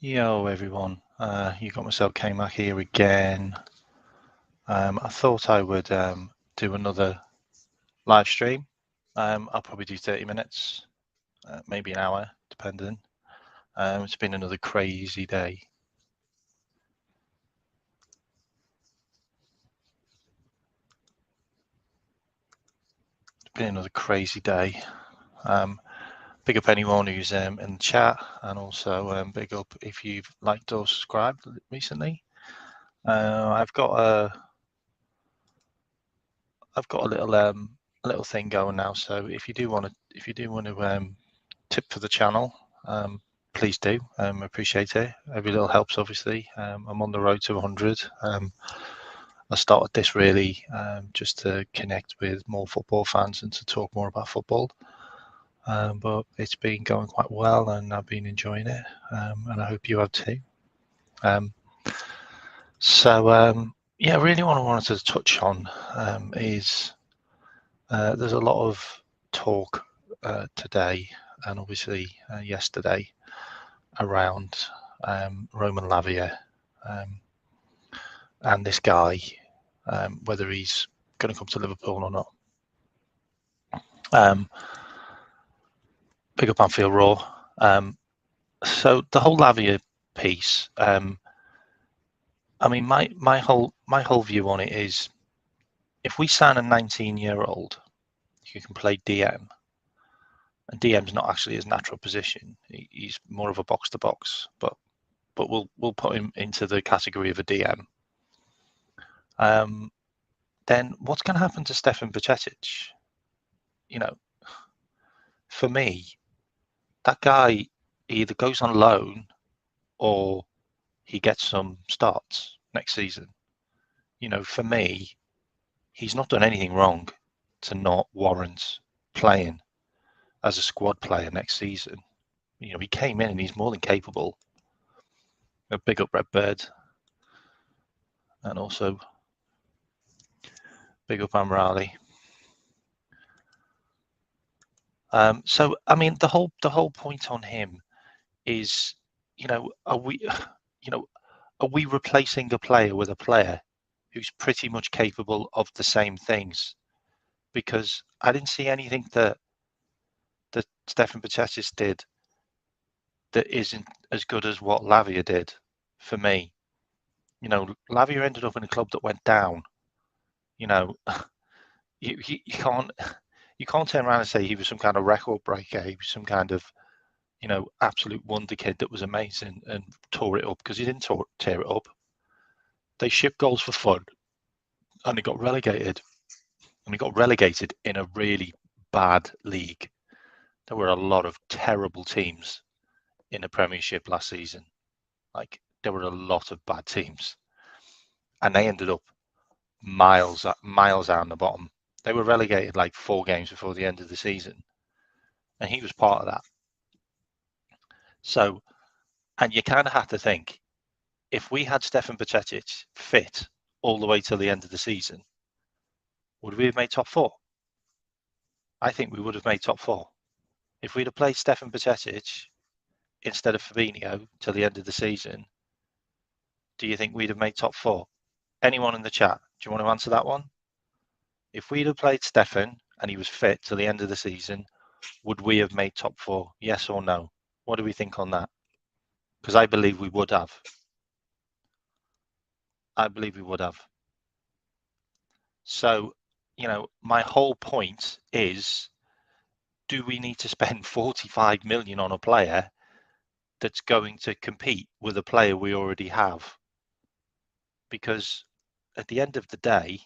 Yo everyone, you got myself K-Mack here again. I thought I would do another live stream. I'll probably do 30 minutes, maybe an hour, depending. It's been another crazy day. Big up anyone who's in the chat, and also big up if you've liked or subscribed recently. I've got a little thing going now, so if you do want to tip for the channel, please do. Appreciate it. Every little helps, obviously. I'm on the road to 100. I started this really just to connect with more football fans and to talk more about football. But it's been going quite well, and I've been enjoying it, and I hope you have too. Yeah, really what I wanted to touch on is there's a lot of talk today and obviously yesterday around Roman Lavia and this guy, whether he's going to come to Liverpool or not. Big up Anfield Raw. So the whole Lavia piece, I mean, my whole view on it is, if we sign a 19-year-old who can play DM, and DM's not actually his natural position, he's more of a box to box, but we'll put him into the category of a DM. Then what's going to happen to Stefan Bajcetic? You know, for me, that guy either goes on loan or he gets some starts next season. You know, for me, he's not done anything wrong to not warrant playing as a squad player next season. You know, he came in and he's more than capable. A big up Redbird, and also big up Amrali. So I mean, the whole point on him is, you know, are we replacing a player with a player who's pretty much capable of the same things? Because I didn't see anything that Stefan Bajcetic did that isn't as good as what Lavia did for me. You know, Lavia ended up in a club that went down. You know, you can't turn around and say he was some kind of record breaker. He was some kind of, you know, absolute wonder kid that was amazing and tore it up, because he didn't tear it up. They shipped goals for fun, and he got relegated. And he got relegated in a really bad league. There were a lot of terrible teams in the Premiership last season. Like, there were a lot of bad teams, and they ended up miles down the bottom. They were relegated like 4 games before the end of the season, and he was part of that. So, and you kind of have to think, if we had Stefan Bajcetic fit all the way till the end of the season, would we have made top 4? I think we would have made top 4. If we'd have played Stefan Bajcetic instead of Fabinho till the end of the season, do you think we'd have made top 4? Anyone in the chat, do you want to answer that one? If we'd have played Stefan and he was fit till the end of the season, would we have made top 4? Yes or no? What do we think on that? Because I believe we would have. So, you know, my whole point is, do we need to spend 45 million on a player that's going to compete with a player we already have? Because at the end of the day,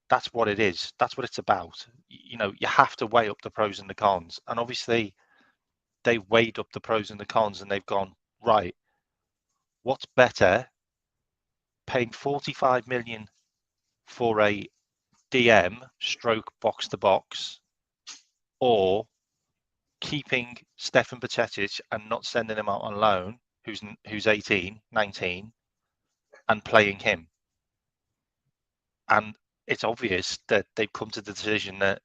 that's what it is. That's what it's about. You know, you have to weigh up the pros and the cons. And obviously, they weighed up the pros and the cons, and they've gone, right, what's better, paying 45 million for a DM stroke box to box, or keeping Stefan Bajcetic and not sending him out on loan, who's 18, 19, and playing him? And it's obvious that they've come to the decision that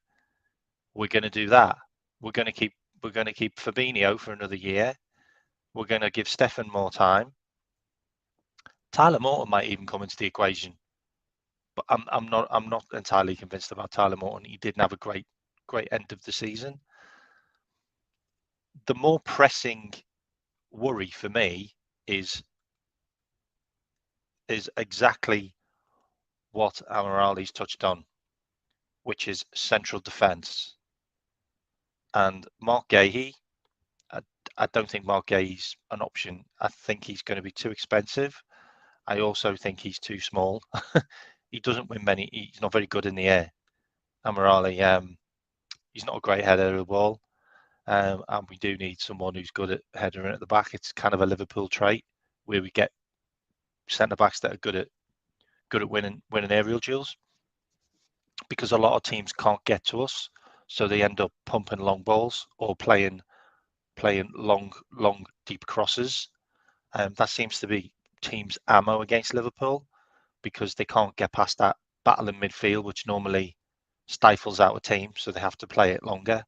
we're going to do that. We're going to keep Fabinho for another year, We're going to give Stefan more time. Tyler Morton might even come into the equation, but I'm not entirely convinced about Tyler Morton. He didn't have a great end of the season. The more pressing worry for me is exactly what Amirali's touched on, which is central defence. And Mark Gahey, I don't think Mark Gahey's an option. I think he's going to be too expensive. I also think he's too small. He doesn't win many. He's not very good in the air. Amirali, he's not a great header of the ball, and we do need someone who's good at headering at the back. It's kind of a Liverpool trait where we get centre backs that are good at winning aerial duels, because a lot of teams can't get to us, so they end up pumping long balls or playing long deep crosses. That seems to be teams' ammo against Liverpool, because they can't get past that battle in midfield, which normally stifles out a team, so they have to play it longer.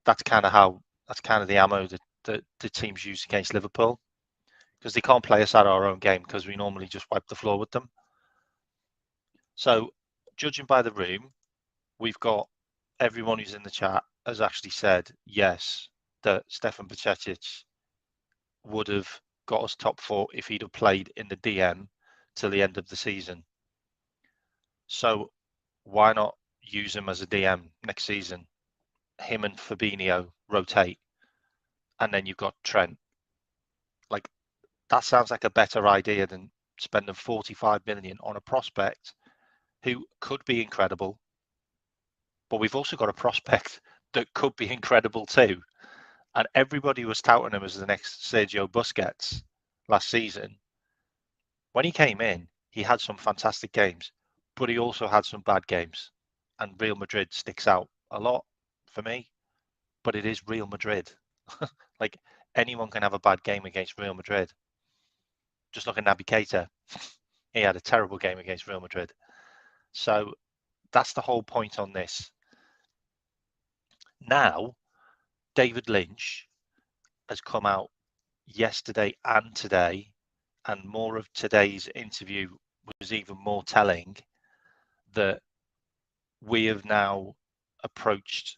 That's kind of the ammo that the teams use against Liverpool, because they can't play us at our own game, because we normally just wipe the floor with them. So, judging by the room, we've got everyone who's in the chat has actually said yes, that Stefan Bajcetic would have got us top 4 if he'd have played in the DM till the end of the season. So why not use him as a DM next season? Him and Fabinho rotate, and then you've got Trent. Like, that sounds like a better idea than spending 45 million on a prospect who could be incredible, but we've also got a prospect that could be incredible too. And everybody was touting him as the next Sergio Busquets last season. When he came in, he had some fantastic games, but he also had some bad games. And Real Madrid sticks out a lot for me, but it is Real Madrid. Like, anyone can have a bad game against Real Madrid. Just look at Naby Keita. He had a terrible game against Real Madrid. So that's the whole point on this. Now, David Lynch has come out yesterday and today, and more of today's interview was even more telling, that we have now approached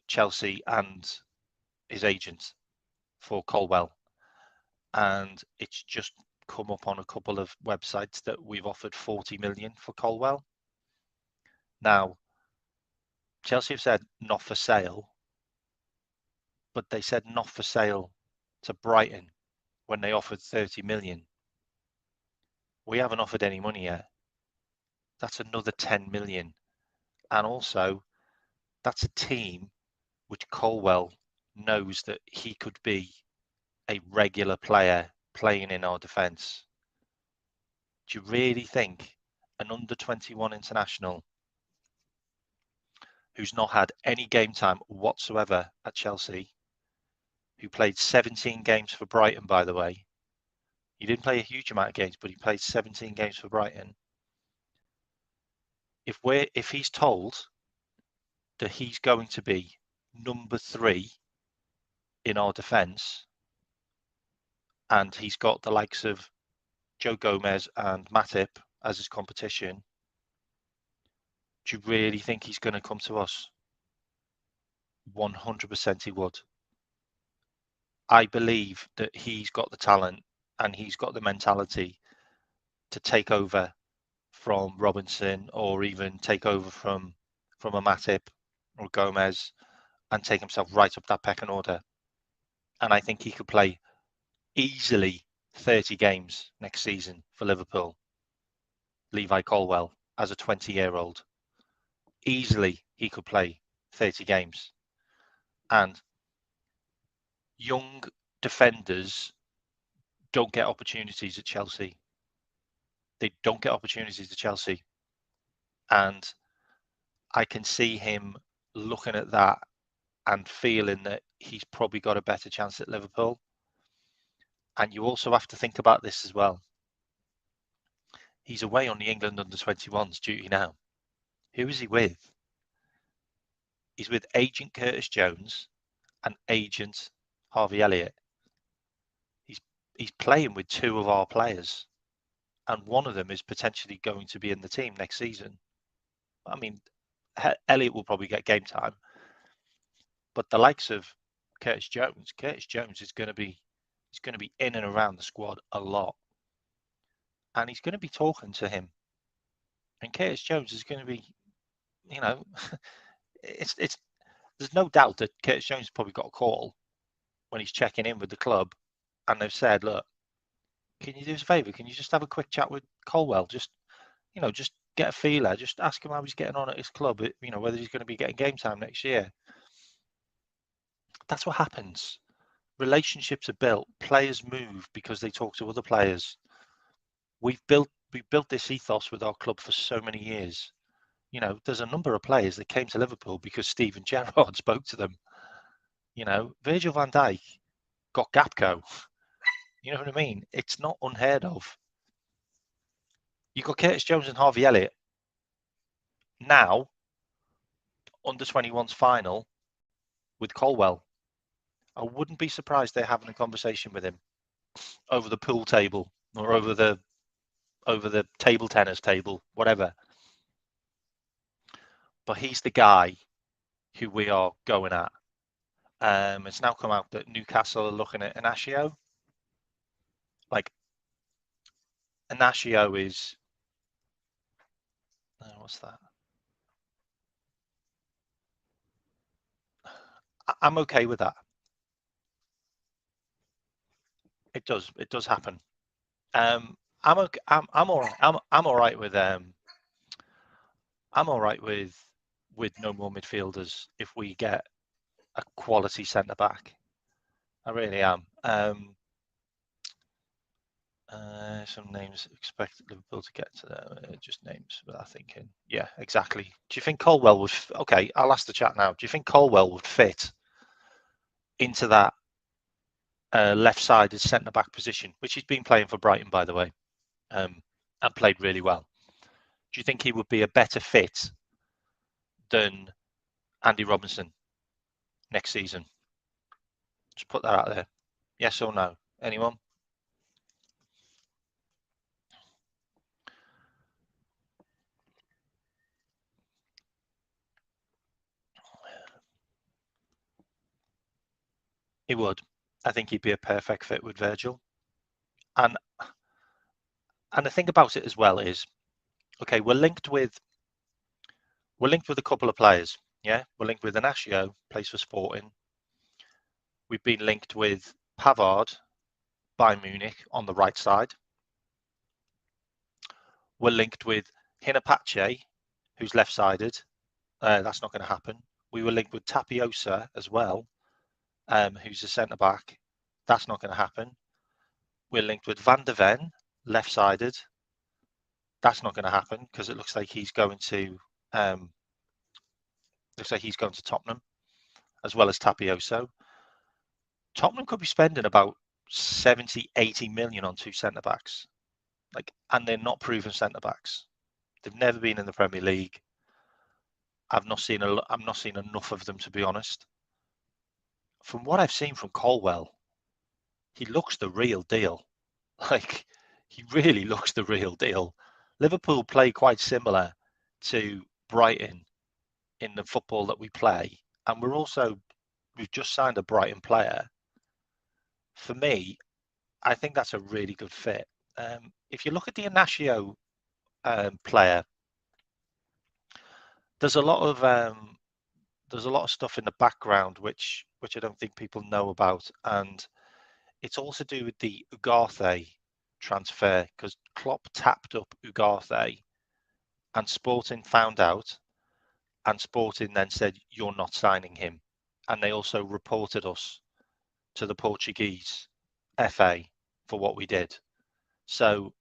Chelsea and his agent for Colwell, and it's just come up on a couple of websites that we've offered 40 million for Colwell. Now, Chelsea have said not for sale, but they said not for sale to Brighton when they offered 30 million. We haven't offered any money yet. That's another 10 million. And also, that's a team which Colwell knows that he could be a regular player playing in our defence. Do you really think an under-21 international who's not had any game time whatsoever at Chelsea, who played 17 games for Brighton, by the way, he didn't play a huge amount of games, but he played 17 games for Brighton. If he's told that he's going to be number 3 in our defence, and he's got the likes of Joe Gomez and Matip as his competition, do you really think he's going to come to us? 100% he would. I believe that he's got the talent and he's got the mentality to take over from Robinson, or even take over from a Matip or Gomez, and take himself right up that pecking order. And I think he could play easily 30 games next season for Liverpool. Levi Colwell, as a 20-year-old, easily he could play 30 games. And young defenders don't get opportunities at Chelsea. They don't get opportunities at Chelsea. And I can see him looking at that and feeling that he's probably got a better chance at Liverpool. And you also have to think about this as well. He's away on the England under-21s duty now. Who is he with? He's with agent Curtis Jones and agent Harvey Elliott. He's playing with two of our players, and one of them is potentially going to be in the team next season. I mean, Elliott will probably get game time, but the likes of Curtis Jones is going to be in and around the squad a lot, and he's going to be talking to him. And Curtis Jones is going to be, you know, it's there's no doubt that Curtis Jones has probably got a call when he's checking in with the club, and they've said, look, can you do us a favour? Can you just have a quick chat with Colwell? Just get a feeler. Just ask him how he's getting on at his club. Whether he's going to be getting game time next year. That's what happens. Relationships are built. Players move because they talk to other players. We've built this ethos with our club for so many years. There's a number of players that came to Liverpool because Steven Gerrard spoke to them. Virgil van Dijk got Gapco. You know what I mean? It's not unheard of. You got Curtis Jones and Harvey Elliott now, under 21's final with Colwell. I wouldn't be surprised they're having a conversation with him over the pool table or over the table tennis table, whatever. But he's the guy who we are going at. It's now come out that Newcastle are looking at Inacio. Like, Inacio is... what's that? I'm okay with that. It does happen. I'm okay. I'm all right. I'm all right with I'm all right with no more midfielders if we get a quality centre back. I really am. Some names expect Liverpool to get to just names without thinking. Yeah, exactly. Do you think Colwell would? Okay, I'll ask the chat now. Do you think Colwell would fit into that left-sided centre-back position, which he's been playing for Brighton, by the way, and played really well? Do you think he would be a better fit than Andy Robinson next season? Just put that out there. Yes or no? Anyone? He would. I think he'd be a perfect fit with Virgil. And the thing about it as well is, okay, we're linked with a couple of players. Yeah, we're linked with Inacio, plays for Sporting. We've been linked with Pavard, Bayern Munich, on the right side. We're linked with Hinapache, who's left-sided. That's not going to happen. We were linked with Tapiosa as well, who's a centre-back. That's not going to happen. We're linked with Van der Ven, left-sided. That's not going to happen because it looks like he's going to Tottenham, as well as Tapioso. Tottenham could be spending about 70, 80 million on two centre-backs. And they're not proven centre-backs. They've never been in the Premier League. I've not seen enough of them, to be honest. From what I've seen from Colwell, he looks the real deal. He really looks the real deal. Liverpool play quite similar to Brighton in the football that we play, and we've just signed a Brighton player. For me, I think that's a really good fit. If you look at the Inacio player, there's a lot of stuff in the background which I don't think people know about, and it's all to do with the Ugarte transfer, because Klopp tapped up Ugarte and Sporting found out, and Sporting then said, you're not signing him. And they also reported us to the Portuguese FA for what we did. So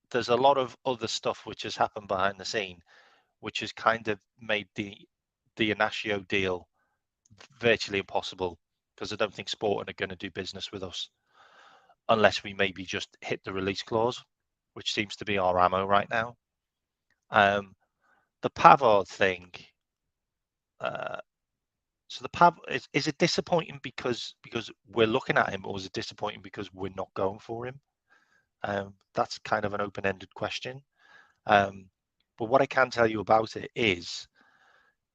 there's a lot of other stuff which has happened behind the scene, which has kind of made the Inacio deal virtually impossible, because I don't think Sporting are going to do business with us unless we maybe just hit the release clause, which seems to be our ammo right now. The Pavard thing, So the Pav is it disappointing because we're looking at him, or is it disappointing because we're not going for him? That's kind of an open-ended question. But what I can tell you about it is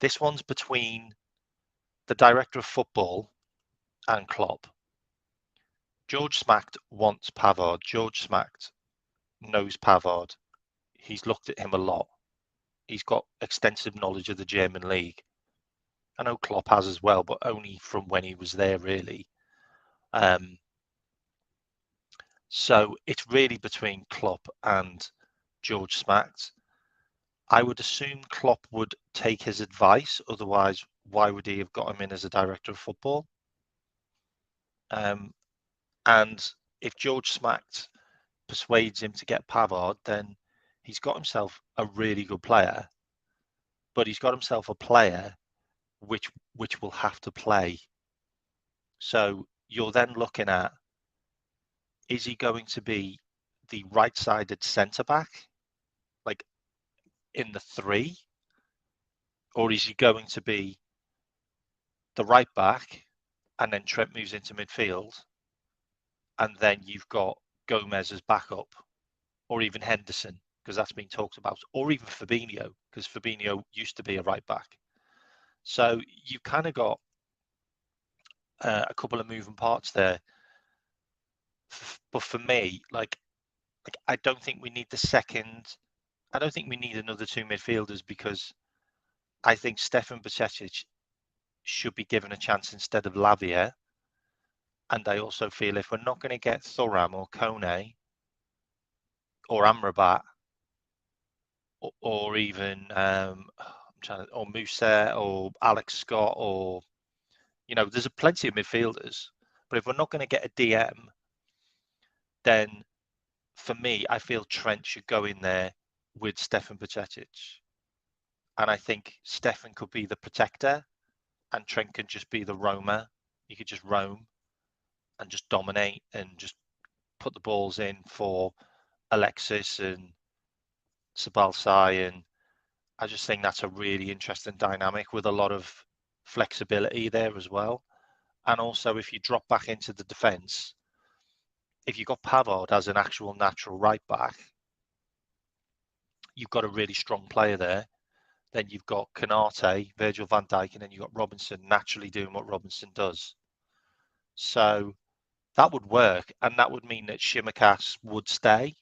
this one's between the director of football and Klopp. George Smacked wants Pavard. George Smacked knows Pavard. He's looked at him a lot. He's got extensive knowledge of the German league. I know Klopp has as well, but only from when he was there, really. So it's really between Klopp and George Smacked. I would assume Klopp would take his advice. Otherwise, why would he have got him in as a director of football? And if George Smacked persuades him to get Pavard, then he's got himself a really good player, but he's got himself a player which will have to play. So you're then looking at, is he going to be the right-sided centre back, like in the 3, or is he going to be the right back, and then Trent moves into midfield, and then you've got Gomez as backup, or even Henderson, because that's been talked about, or even Fabinho, because Fabinho used to be a right back. So you've kind of got a couple of moving parts there. But for me, like I don't think we need the second. I don't think we need another 2 midfielders, because I think Stefan Bajcetic should be given a chance instead of Lavia. And I also feel if we're not going to get Thuram or Kone or Amrabat or even or Musa or Alex Scott, or there's plenty of midfielders. But if we're not going to get a DM, then for me, I feel Trent should go in there with Stefan Bajcetic. And I think Stefan could be the protector and Trent can just be the roamer. He could just roam and just dominate and just put the balls in for Alexis and Sabalsai. And I just think that's a really interesting dynamic with a lot of flexibility there as well. And also, if you drop back into the defence, if you've got Pavard as an actual natural right back, you've got a really strong player there. Then you've got Canate, Virgil van Dijk, and then you've got Robinson naturally doing what Robinson does. So that would work, and that would mean that Shimikas would stay,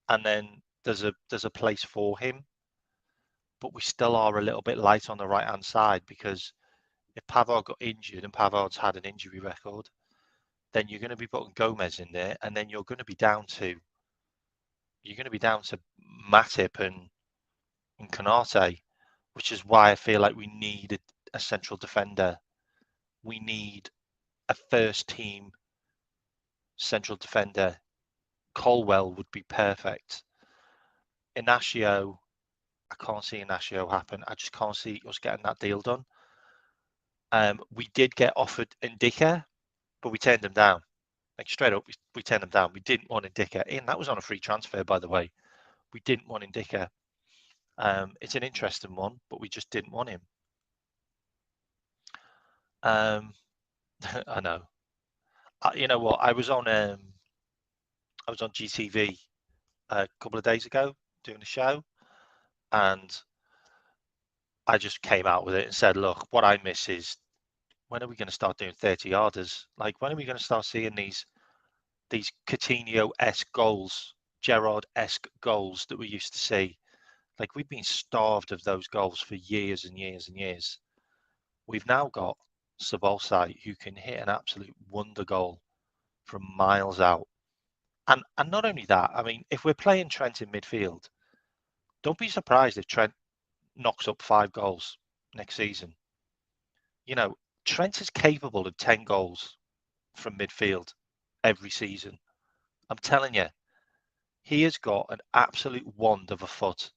and then there's a place for him. But we still are a little bit light on the right hand side, because if Pavard got injured, and Pavard's had an injury record, then you're going to be putting Gomez in there, and then you're going to be down to Matip and Canate, which is why I feel like we need a central defender. We need a first team central defender. Colwell would be perfect. Inacio, I can't see Inacio happen. I just can't see us getting that deal done. We did get offered Ndika, but we turned him down. Like straight up, we turned him down. We didn't want Ndika. And that was on a free transfer, by the way. We didn't want Ndika. It's an interesting one, but we just didn't want him. I know. You know what? I was on GTV a couple of days ago doing a show, and I just came out with it and said, look, what I miss is, when are we going to start doing 30-yarders? Like, when are we going to start seeing these Coutinho-esque goals, Gerrard-esque goals that we used to see? Like, we've been starved of those goals for years and years and years. We've now got Sabolsai, who can hit an absolute wonder goal from miles out. And not only that, I mean, if we're playing Trent in midfield, don't be surprised if Trent knocks up 5 goals next season. Trent is capable of 10 goals from midfield every season. I'm telling you, he has got an absolute wand of a foot.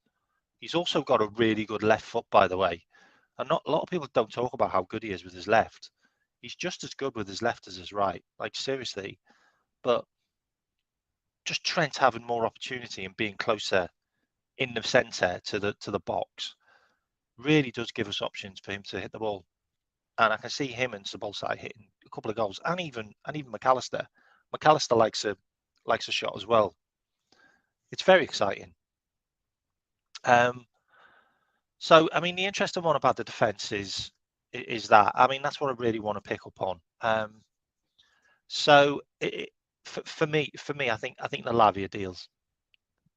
He's also got a really good left foot, by the way. And not a lot of people don't talk about how good he is with his left. He's just as good with his left as his right. Like, seriously. But just Trent having more opportunity and being closer in the centre to the box really does give us options for him to hit the ball. and I can see him and Sabulsai hitting a couple of goals, and even McAllister. McAllister likes a shot as well. It's very exciting. So I mean, the interesting one about the defence is that, I mean, that's what I really want to pick up on. So for me, I think the Lavia deals.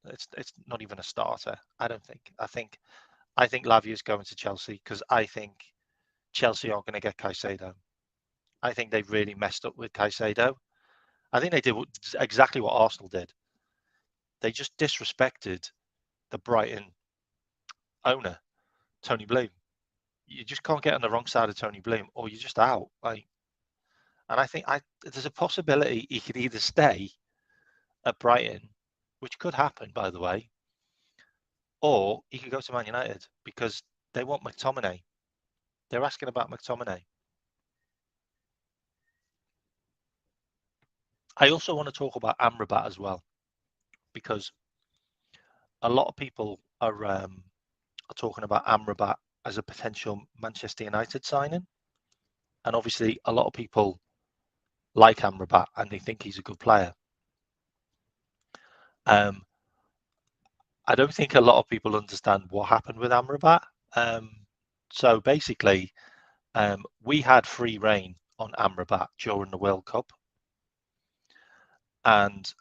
It's not even a starter. I don't think. I think Lavia is going to Chelsea because I think Chelsea aren't going to get Caicedo. I think they've really messed up with Caicedo. I think they did exactly what Arsenal did. They just disrespected the Brighton owner, Tony Bloom. You just can't get on the wrong side of Tony Bloom, or you're just out. Like, and I think there's a possibility he could either stay at Brighton, which could happen, by the way, or he could go to Man United because they want McTominay. They're asking about McTominay. I also want to talk about Amrabat as well, because a lot of people are talking about Amrabat as a potential Manchester United signing, and obviously a lot of people like Amrabat and they think he's a good player. I don't think a lot of people understand what happened with Amrabat. So basically, we had free reign on Amrabat during the World Cup, and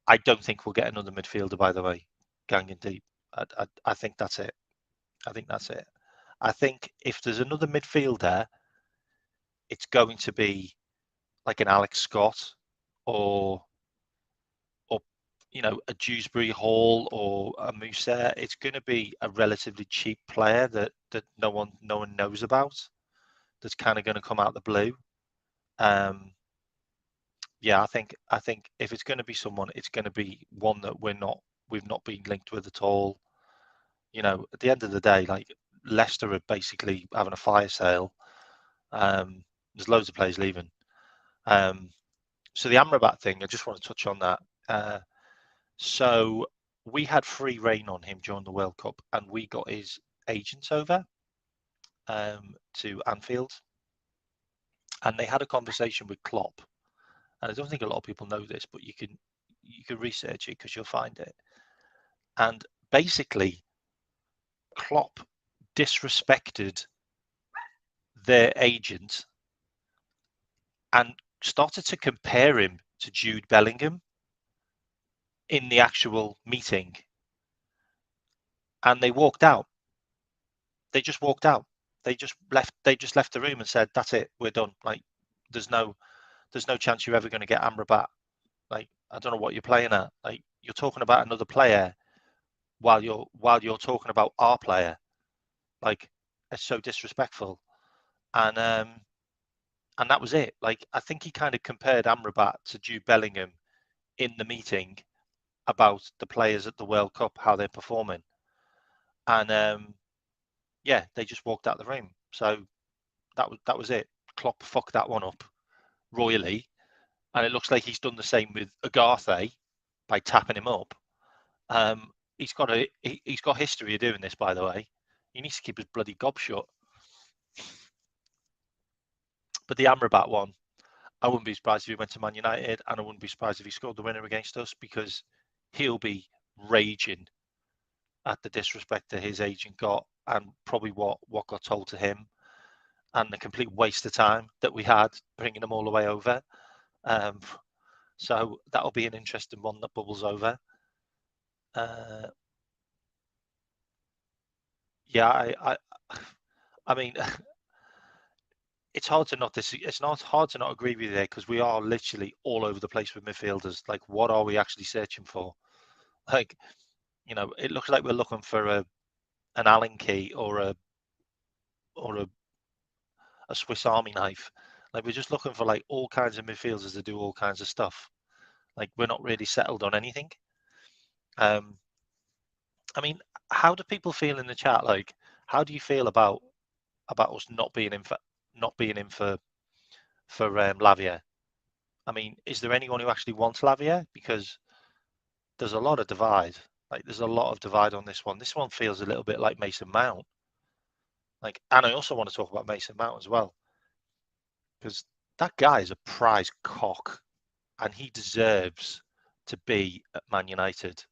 I don't think we'll get another midfielder, by the way, ganging deep. I think that's it. I think that's it. I think if there's another midfielder, it's going to be like an Alex Scott or a Dewsbury Hall or a Musa. It's going to be a relatively cheap player that no one knows about. That's kind of going to come out the blue. Yeah, I think if it's going to be someone, it's going to be one that we've not been linked with at all. At the end of the day, like, Leicester are basically having a fire sale. There's loads of players leaving. So the Amrabat thing, I just want to touch on that. So we had free reign on him during the World Cup, and we got his agents over to Anfield, and they had a conversation with Klopp. And I don't think a lot of people know this, but you can research it because you'll find it. And basically, Klopp disrespected their agent and started to compare him to Jude Bellingham in the actual meeting. And they walked out. They just walked out. They just left the room and said, "That's it, we're done." Like, there's no chance you're ever going to get Amrabat. Like, I don't know what you're playing at. Like, you're talking about another player while you're talking about our player. Like, it's so disrespectful. And that was it. Like, I think he kind of compared Amrabat to Jude Bellingham in the meeting about the players at the World Cup, how they're performing. And yeah, they just walked out the room. So that was it. Klopp fucked that one up royally, and it looks like he's done the same with Ugarte by tapping him up. He's got history of doing this, by the way. He needs to keep his bloody gob shut. But the Amrabat one, I wouldn't be surprised if he went to Man United, and I wouldn't be surprised if he scored the winner against us, because he'll be raging at the disrespect that his agent got, and probably what got told to him, and the complete waste of time that we had bringing him all the way over. So that'll be an interesting one that bubbles over. Yeah, I mean, it's hard to not agree with you there, because we are literally all over the place with midfielders. Like, what are we actually searching for? Like, it looks like we're looking for an Allen key or a Swiss Army knife. Like, we're just looking for like all kinds of midfielders to do all kinds of stuff. Like, we're not really settled on anything. I mean, how do people feel in the chat? Like, how do you feel about us not being in for Lavia? I mean, is there anyone who actually wants Lavia? Because there's a lot of divide. Like, there's a lot of divide on this one. This one feels a little bit like Mason Mount. Like, and I also want to talk about Mason Mount as well. because that guy is a prize cock, and he deserves to be at Man United.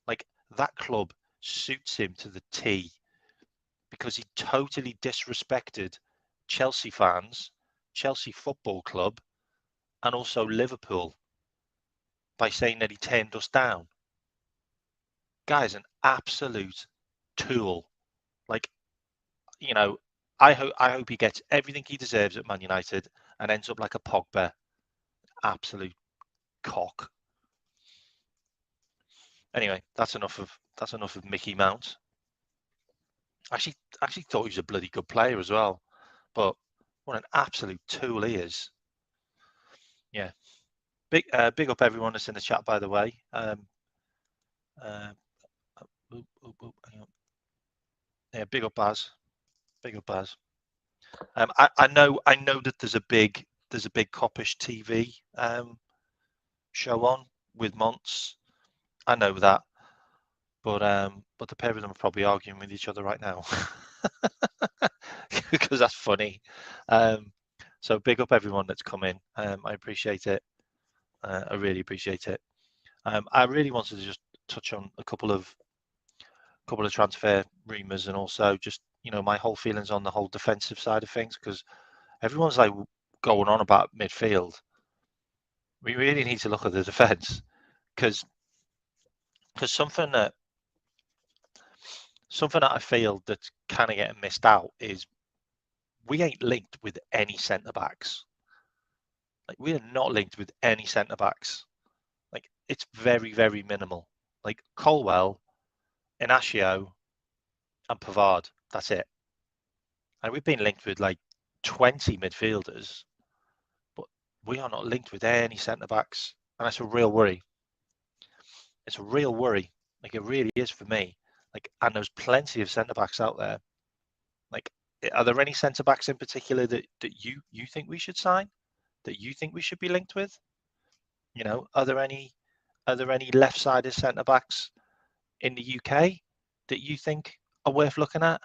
Like, that club suits him to the T, because he totally disrespected Chelsea fans, Chelsea Football Club, and also Liverpool by saying that he turned us down. Guy's an absolute tool. Like, you know, I hope he gets everything he deserves at Man United and ends up like a Pogba. Absolute cock. Anyway, that's enough of Mickey Mount. Actually thought he was a bloody good player as well, but what an absolute tool he is. Yeah, big up everyone that's in the chat, by the way. Hang on. Yeah, big up Baz. Big up Baz. I know that there's a big Coppish TV show on with Monts. I know that, but the pair of them are probably arguing with each other right now because that's funny. So big up everyone that's come in. I appreciate it. I really appreciate it. I really wanted to just touch on a couple of transfer rumours, and also just, my whole feelings on the whole defensive side of things, because everyone's like going on about midfield. We really need to look at the defence, because something that I feel that's kind of getting missed out is we ain't linked with any centre backs. Like, we are not linked with any centre backs. Like, it's very, very minimal. Like, Colwell, Inacio, and Pavard. That's it. And we've been linked with like 20 midfielders, but we are not linked with any centre backs, and that's a real worry. It's a real worry. Like, it really is for me. Like, and there's plenty of centre backs out there. Like, are there any centre backs in particular that you think we should sign? That you think we should be linked with? Are there any left-sided centre backs in the UK that you think are worth looking at?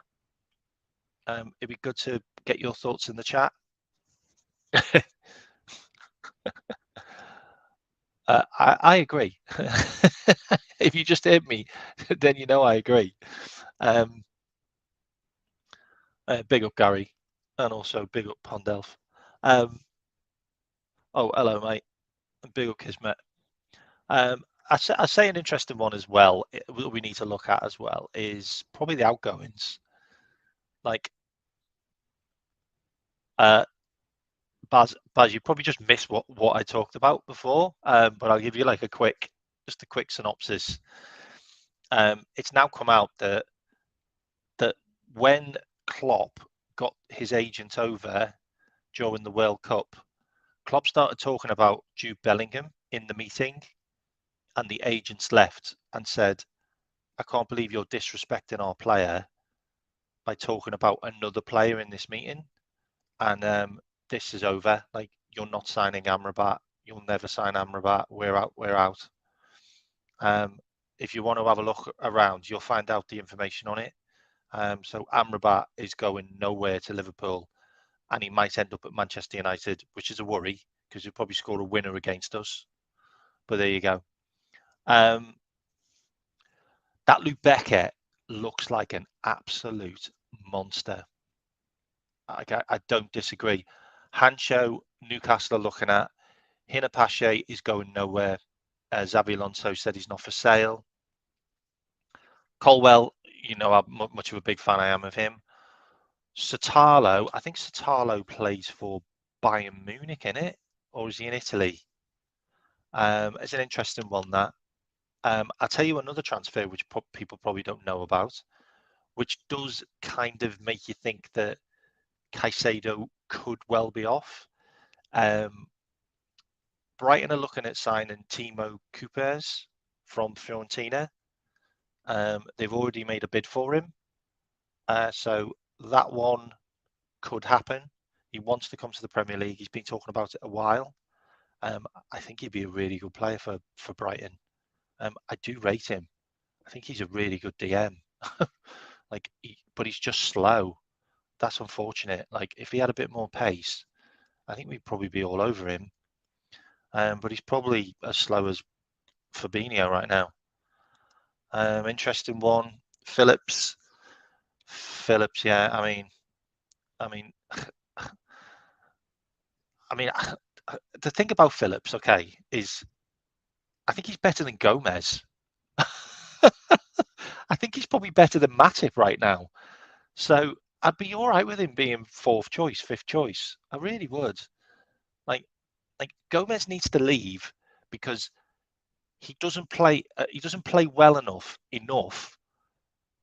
It'd be good to get your thoughts in the chat. I agree. If you just heard me, then I agree. Big up Gary, and also big up Pondelf. Oh, hello, mate. And big up Kismet. I say an interesting one as well, we need to look at as well, is probably the outgoings. Like, Baz, you probably just missed what I talked about before, but I'll give you like a quick synopsis. It's now come out that when Klopp got his agent over during the World Cup, Klopp started talking about Jude Bellingham in the meeting, and the agents left and said, "I can't believe you're disrespecting our player by talking about another player in this meeting, and this is over. Like, you're not signing Amrabat. You'll never sign Amrabat. We're out. We're out." If you want to have a look around, you'll find out the information on it. So Amrabat is going nowhere to Liverpool, and he might end up at Manchester United, which is a worry because he'll probably score a winner against us. But there you go. That Luke Beckett looks like an absolute monster. I don't disagree. Hancho, Newcastle are looking at. Hinapache is going nowhere. Xabi Alonso said he's not for sale. Colwell, how much of a big fan I am of him. Satalo, I think Satalo plays for Bayern Munich, innit? Or is he in Italy? It's an interesting one, that. I'll tell you another transfer which people probably don't know about, which does kind of make you think that Caicedo could well be off. Brighton are looking at signing Timo Coupers from Fiorentina. They've already made a bid for him. So that one could happen. He wants to come to the Premier League. He's been talking about it a while. I think he'd be a really good player for Brighton. I do rate him. I think he's a really good DM. But he's just slow. That's unfortunate. Like, if he had a bit more pace, I think we'd probably be all over him. But he's probably as slow as Fabinho right now. Interesting one. Phillips. Phillips, yeah. I mean, I mean, the thing about Phillips, okay, is I think he's better than Gomez. I think he's probably better than Matip right now. So I'd be all right with him being fourth choice, fifth choice. I really would. Like, like Gomez needs to leave because he doesn't play. He doesn't play well enough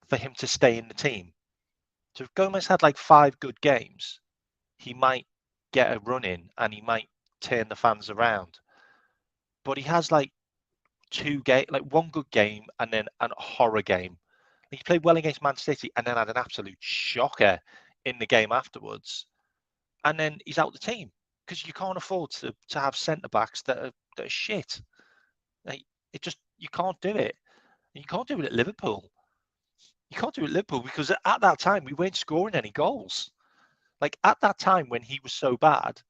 for him to stay in the team. So if Gomez had like 5 good games, he might get a run in and he might turn the fans around. But he has like like one good game and then a horror game. He played well against Man City and then had an absolute shocker in the game afterwards. And then he's out the team because you can't afford to have centre backs that are shit. Like, you can't do it. You can't do it at Liverpool. You can't do it at Liverpool because at that time we weren't scoring any goals. Like at that time when he was so bad,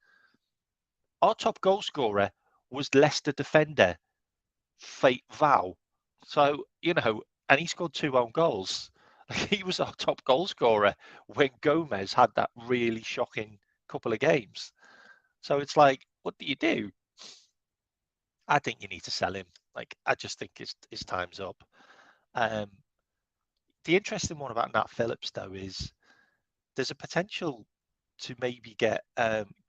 our top goal scorer was Leicester defender Fate Val. So, and he scored 2 own goals. He was our top goal scorer when Gomez had that really shocking couple of games. So it's like, what do you do? I think you need to sell him. Like, I just think his time's up. Um, the interesting one about Nat Phillips, though, is there's a potential to maybe get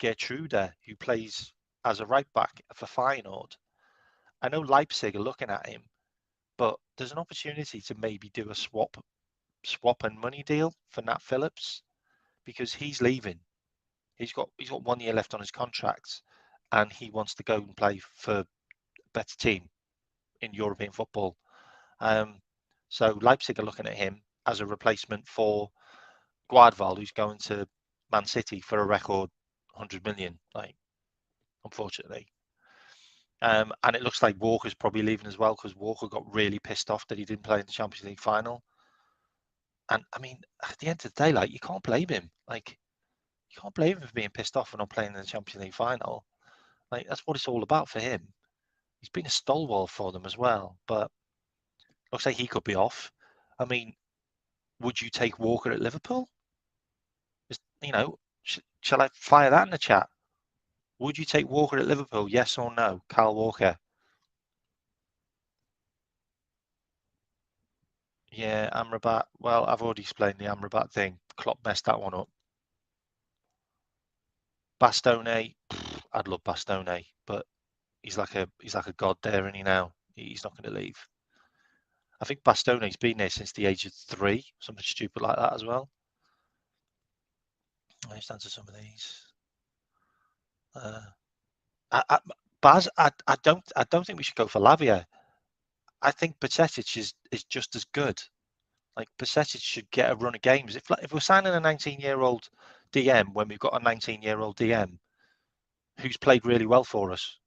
Gertruda, who plays as a right back for Feyenoord. I know Leipzig are looking at him, but there's an opportunity to maybe do a swap and money deal for Nat Phillips because he's leaving. He's got 1 year left on his contract, and he wants to go and play for a better team in European football. So Leipzig are looking at him as a replacement for Guardval, who's going to Man City for a record 100 million. Like, unfortunately. And it looks like Walker's probably leaving as well because Walker got really pissed off that he didn't play in the Champions League final. And I mean, at the end of the day, like, you can't blame him. Like, you can't blame him for being pissed off for not playing in the Champions League final. Like, that's what it's all about for him. He's been a stalwart for them as well, but looks like he could be off. I mean, would you take Walker at Liverpool? Shall I fire that in the chat? Would you take Walker at Liverpool? Yes or no? Kyle Walker. Yeah, Amrabat. Well, I've already explained the Amrabat thing. Klopp messed that one up. Bastone. I'd love Bastone, but he's like a god there, isn't he now? He's not going to leave. I think Bastone's been there since the age of 3, something stupid like that as well. Let's answer some of these. Baz, I don't think we should go for Lavia. I think Pacetic is just as good. Like, Pacetic should get a run of games. If we're signing a 19-year-old DM when we've got a 19-year-old DM who's played really well for us,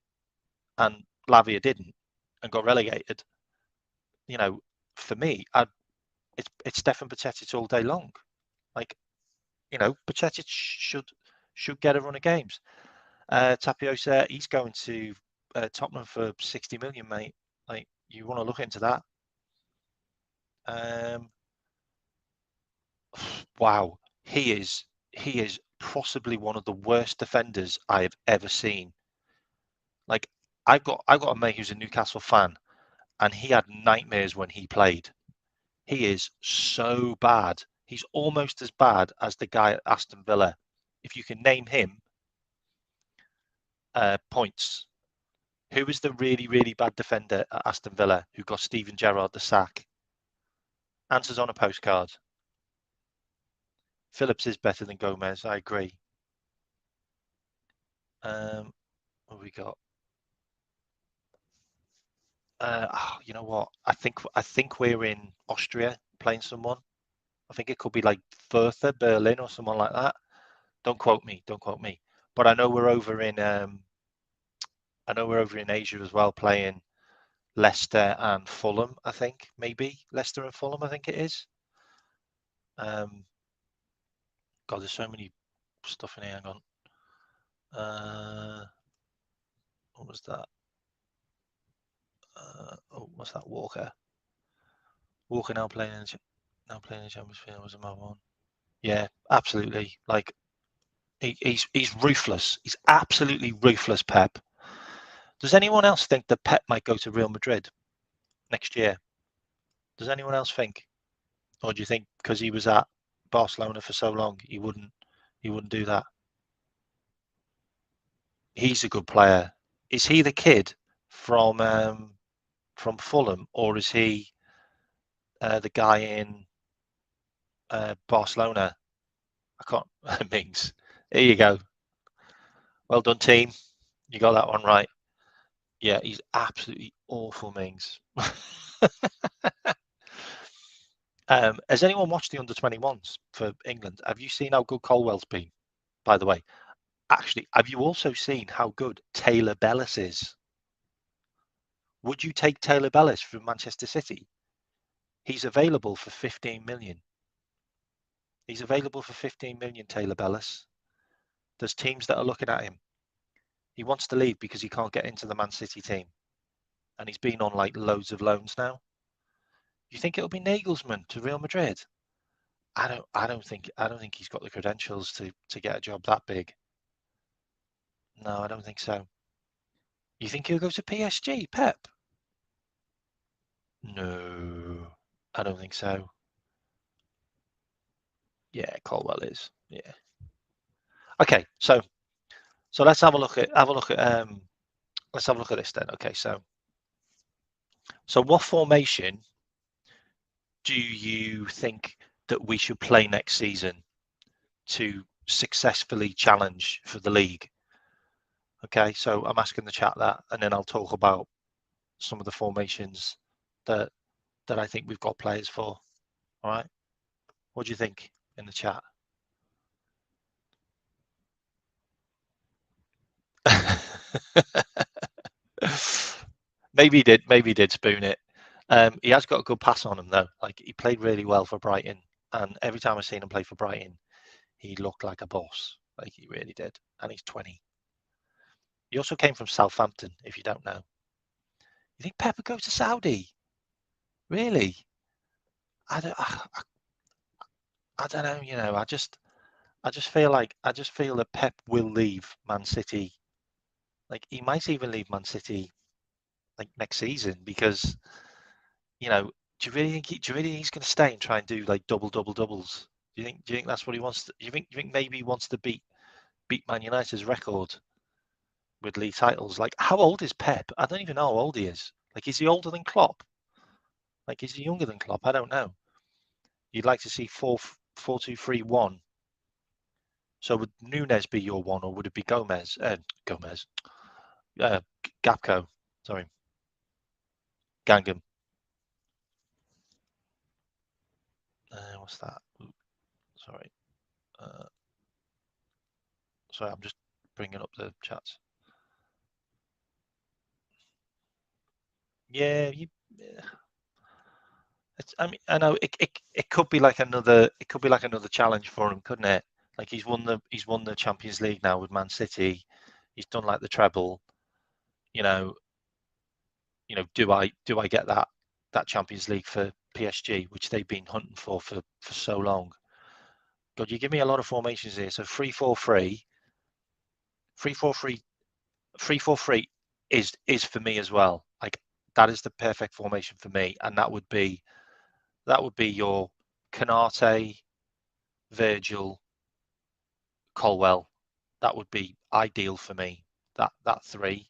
and Lavia didn't and got relegated, for me, it's Stefan Pacetic all day long. Like, Pacetic should get a run of games. Tapiosa, he's going to Tottenham for 60 million, mate. Like, you want to look into that. Wow, he is possibly one of the worst defenders I have ever seen. Like, I've got a mate who's a Newcastle fan, and he had nightmares when he played. He is so bad. He's almost as bad as the guy at Aston Villa. If you can name him, points. Who was the really, really bad defender at Aston Villa who got Steven Gerrard the sack? Answers on a postcard. Phillips is better than Gomez. I agree. What have we got? You know what? I think we're in Austria playing someone. I think it could be like Further, Berlin, or someone like that. Don't quote me. But I know we're over in Asia as well, playing Leicester and Fulham. I think maybe Leicester and Fulham. I think it is. God, there's so many stuff in here. Hang on. What was that? What's that? Walker. Walker now playing in the Champions League was another one. Yeah, absolutely. Like he's ruthless. He's absolutely ruthless, Pep. Does anyone else think that Pep might go to Real Madrid next year? Does anyone else think? Or do you think because he was at Barcelona for so long, he wouldn't do that? He's a good player. Is he the kid from Fulham, or is he the guy in Barcelona? I can't. Mings. There you go. Well done, team. You got that one right. Yeah, he's absolutely awful, Mings. Has anyone watched the under-21s for England? Have you seen how good Colwell's been, by the way? Actually, have you also seen how good Taylor Bellis is? Would you take Taylor Bellis from Manchester City? He's available for 15 million. He's available for 15 million, Taylor Bellis. There's teams that are looking at him. He wants to leave because he can't get into the Man City team. And he's been on like loads of loans now. You think it'll be Nagelsmann to Real Madrid? I don't think he's got the credentials to get a job that big. No, I don't think so. You think he'll go to PSG, Pep? No, I don't think so. Yeah, Colwell is. Yeah. Okay, so let's have a look at let's have a look at this then. Okay, so what formation do you think that we should play next season to successfully challenge for the league? Okay, so I'm asking the chat that, and then I'll talk about some of the formations that I think we've got players for. All right, what do you think in the chat? Maybe he did spoon it. He has got a good pass on him though. Like he played really well for Brighton, and every time I've seen him play for Brighton, he looked like a boss. Like he really did. And he's 20. He also came from Southampton, if you don't know. You think Pep would go to Saudi? Really? I don't. I don't know. You know, I just feel that Pep will leave Man City. Like he might even leave Man City like next season because you know. Do you really think he's going to stay and try and do like doubles? Do you think that's what he wants? Do you think maybe he wants to beat Man United's record with league titles? Like how old is Pep? I don't even know how old he is. Like is he older than Klopp? Like is he younger than Klopp? I don't know. You'd like to see 4-2-3-1. So would Nunes be your one, or would it be Gomez? Gomez. Gapco. Sorry. Gangham. What's that? Ooh, sorry. Sorry, I'm just bringing up the chats. Yeah, I mean, I know it could be like another challenge for him, couldn't it? Like he's won the Champions League now with Man City. He's done like the treble. You know, do I get that Champions League for PSG, which they've been hunting for so long? God, you give me a lot of formations here. So 3-4-3, 3-4-3, 3-4-3 is for me as well. Like that is the perfect formation for me, and that would be your Canate, Virgil, Colwell. That would be ideal for me. That three,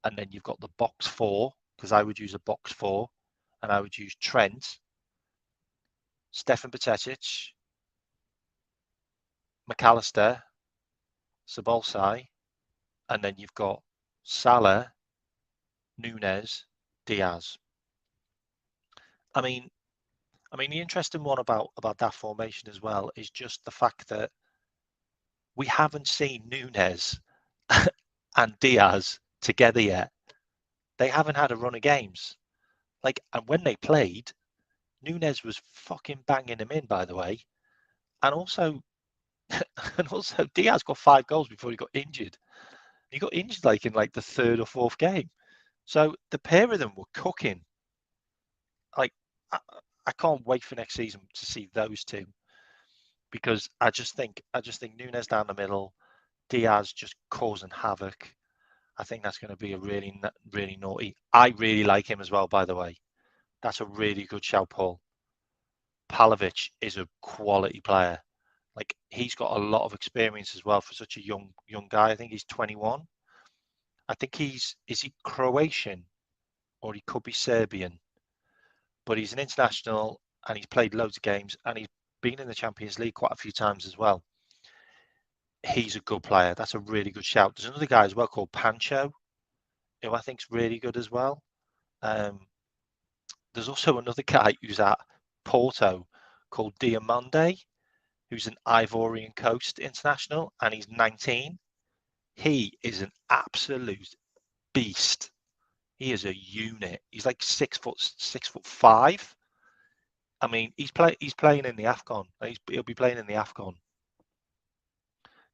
and then you've got the box four because I would use a box four, and I would use Trent, Stefan Bajcetic, McAllister, Sabolsai, and then you've got Salah, Nunes, Diaz. I mean, the interesting one about that formation as well is just the fact that we haven't seen Nunes and Diaz together yet. They haven't had a run of games. Like, and when they played, Nunes was fucking banging them in, by the way. And also Diaz got 5 goals before he got injured. He got injured like in like the third or fourth game. So the pair of them were cooking. Like I, I can't wait for next season to see those two because I just think Nunes down the middle, Diaz just causing havoc. I think that's going to be a really naughty. I really like him as well, by the way. That's a really good shout, Paul. Palovic is a quality player. Like he's got a lot of experience as well for such a young guy. I think he's 21. I think is he Croatian or he could be Serbian, but he's an international and he's played loads of games and he's been in the Champions League quite a few times as well. He's a good player. That's a really good shout. There's another guy as well called Pancho, who I think's really good as well. Um, there's also another guy who's at Porto called Diamande, who's an Ivorian Coast international, and he's 19. He is an absolute beast. He is a unit. He's like 6'5". I mean, he's playing in the AFCON. He'll be playing in the AFCON.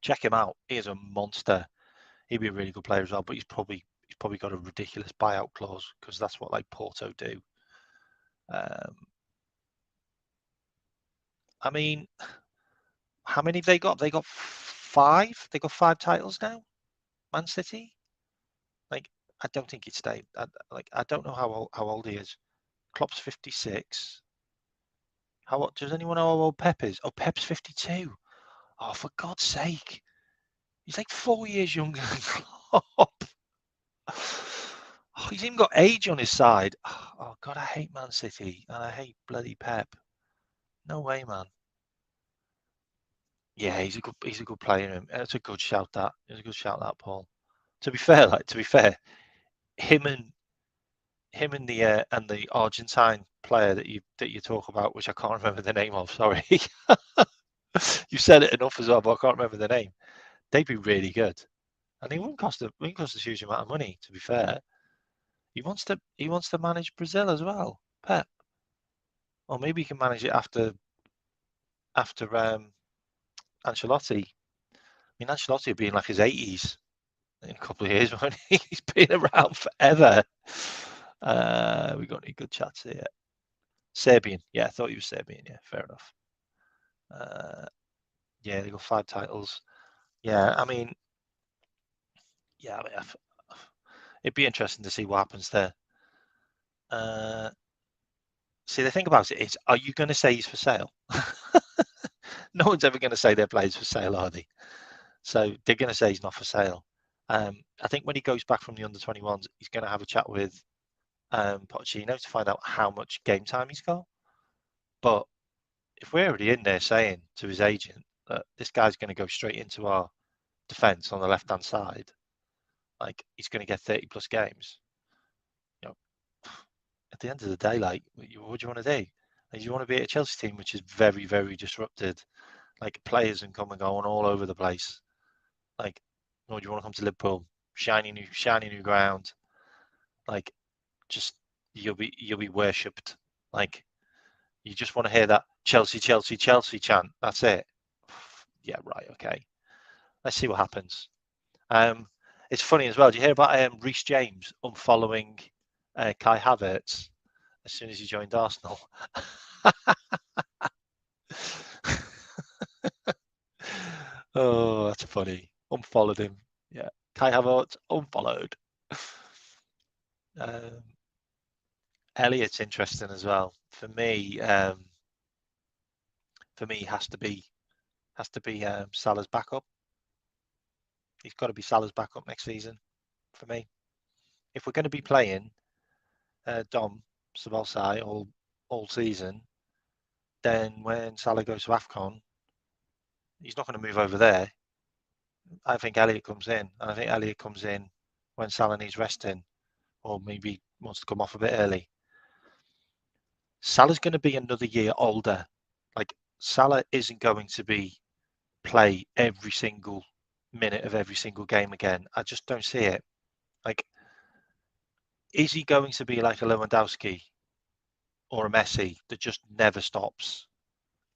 Check him out. He is a monster. He'd be a really good player as well, but he's probably got a ridiculous buyout clause because that's what like Porto do. I mean, how many have they got? They got 5. They got 5 titles now. Man City. Like, I don't think he'd stay. I don't know how old he is. Klopp's 56. How old? Does anyone know how old Pep is? Oh, Pep's 52. Oh, for God's sake. He's like 4 years younger than Klopp. Oh, he's even got age on his side. Oh, God, I hate Man City and I hate bloody Pep. No way, man. Yeah, he's a good player. It's a good shout that. It's a good shout that, Paul. To be fair, him and the Argentine player that you talk about, which I can't remember the name of. Sorry, you said it enough as well, but I can't remember the name. They'd be really good, and he wouldn't cost a huge amount of money. To be fair, he wants to manage Brazil as well, Pep, or maybe he can manage it after Ancelotti. I mean, Ancelotti will be in like his 80s in a couple of years, won't he? He's been around forever. We got any good chats here? Serbian. Yeah, I thought he was Serbian. Yeah, fair enough. Yeah, they got 5 titles. Yeah, I mean, it'd be interesting to see what happens there. See, the thing about it is, are you going to say he's for sale? No one's ever going to say their players for sale, are they? So they're going to say he's not for sale. I think when he goes back from the under-21s, he's going to have a chat with Pochettino to find out how much game time he's got. But if we're already in there saying to his agent that this guy's going to go straight into our defence on the left-hand side, like he's going to get 30 plus games. You know, at the end of the day, like, what do you want to do? Like, you want to be at a Chelsea team which is very, very disrupted, like players and come and go on all over the place. Like, or do you want to come to Liverpool? Shiny new ground. Like, just you'll be worshipped. Like, you just want to hear that Chelsea, Chelsea, Chelsea chant. That's it. Yeah, right. Okay. Let's see what happens. It's funny as well. Do you hear about Reece James unfollowing Kai Havertz as soon as he joined Arsenal? Oh, that's funny. Unfollowed him. Yeah. Kai Havertz unfollowed. Um, Elliot's interesting as well. For me, has to be Salah's backup. He's got to be Salah's backup next season for me. If we're going to be playing Dom Sabosai all season, then when Salah goes to AFCON, he's not going to move over there. I think Elliot comes in, and I think Elliot comes in when Salah needs resting, or maybe wants to come off a bit early. Salah's going to be another year older. Like, Salah isn't going to play every single minute of every single game again. I just don't see it. Like, is he going to be like a Lewandowski or a Messi that just never stops?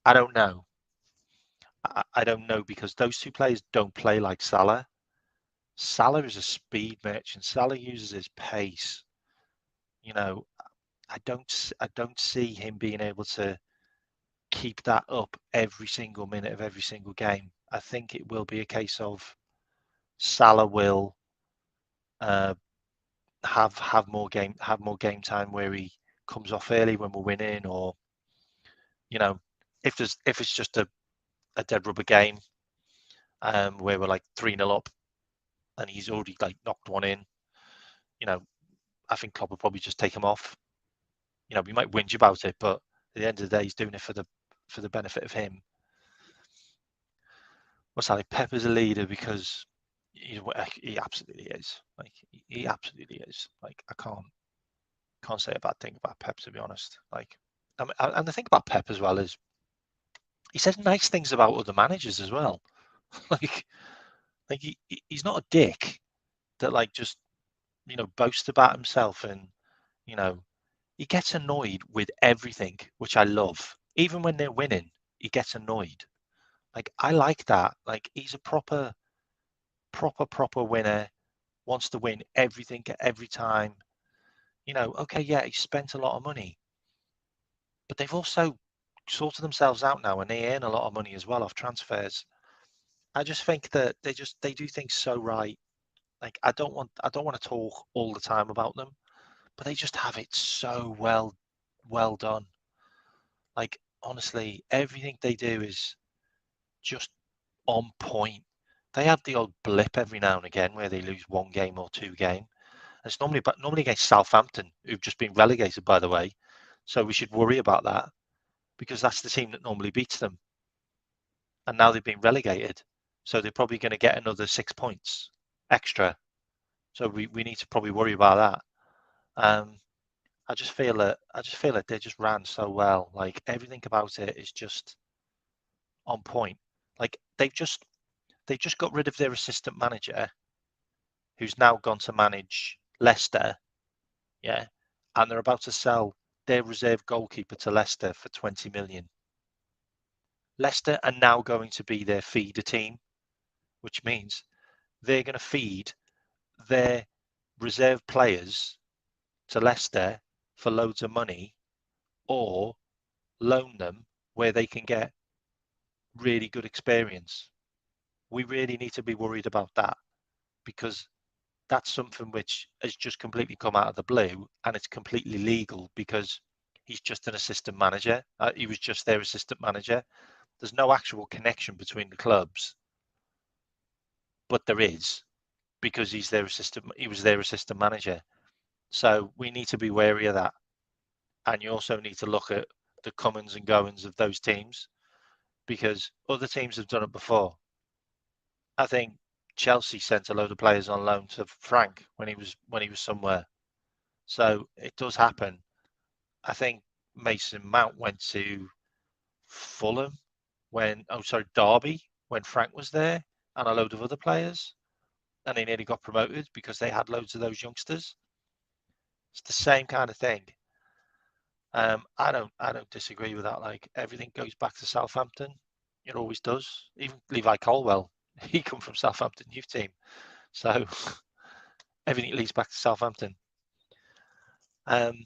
I don't know. I don't know because those two players don't play like Salah. Salah is a speed merchant. Salah uses his pace. You know, I don't see him being able to keep that up every single minute of every single game. I think it will be a case of Salah will uh, have more game time where he comes off early when we're winning, or you know, if it's just a dead rubber game where we're like 3-0 up and he's already like knocked one in, you know, I think Klopp will probably just take him off. You know, we might whinge about it, but at the end of the day, he's doing it for the benefit of him. What's that? Like Pep is a leader because he absolutely is. Like he absolutely is. Like I can't say a bad thing about Pep, to be honest. Like, and the thing about Pep as well is he says nice things about other managers as well. like he's not a dick that like just boasts about himself, and you know he gets annoyed with everything, which I love. Even when they're winning, he gets annoyed. Like I like that. Like he's a proper winner. Wants to win everything at every time. Okay, yeah, he spent a lot of money, but they've also sorted themselves out now, and they earn a lot of money as well off transfers. I just think that they do things so right. Like I don't want to talk all the time about them, but they just have it so well done. Like honestly, everything they do is just on point. They have the odd blip every now and again where they lose one game or two game. It's normally against Southampton, who've just been relegated, by the way. So we should worry about that because that's the team that normally beats them. And now they've been relegated. So they're probably going to get another 6 points extra. So we need to probably worry about that. I just feel that they just ran so well. Like everything about it is just on point. Like they've just got rid of their assistant manager, who's now gone to manage Leicester. Yeah, and they're about to sell their reserve goalkeeper to Leicester for 20 million. Leicester are now going to be their feeder team, which means they're going to feed their reserve players to Leicester for loads of money, or loan them where they can get really good experience. We really need to be worried about that because that's something which has just completely come out of the blue, and it's completely legal because he's just an assistant manager. He was just their assistant manager. There's no actual connection between the clubs, but there is because he was their assistant manager. So we need to be wary of that. And you also need to look at the comings and goings of those teams because other teams have done it before. I think Chelsea sent a load of players on loan to Frank when he was somewhere. So it does happen. I think Mason Mount went to Fulham Derby when Frank was there, and a load of other players, and they nearly got promoted because they had loads of those youngsters. It's the same kind of thing. I don't disagree with that. Like everything goes back to Southampton. It always does. Even Levi Colwell, he come from Southampton youth team, so everything leads back to Southampton. Um,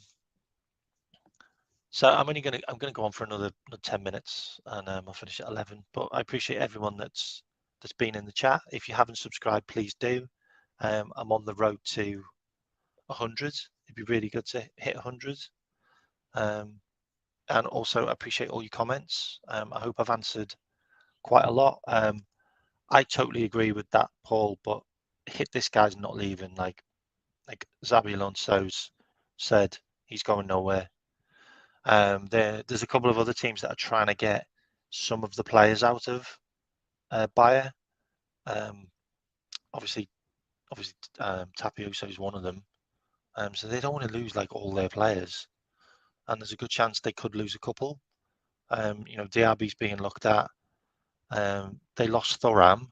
so I'm gonna go on for another 10 minutes, and I'll finish at 11. But I appreciate everyone that's been in the chat. If you haven't subscribed, please do. I'm on the road to 100. It'd be really good to hit 100. And also appreciate all your comments. I hope I've answered quite a lot. I totally agree with that, Paul. But this guy's not leaving. Like Xabi Alonso's said, he's going nowhere. There's a couple of other teams that are trying to get some of the players out of Bayer. Um, obviously, Tapioso is one of them. So they don't want to lose like all their players, and there's a good chance they could lose a couple. Diaby's being looked at. They lost Thuram.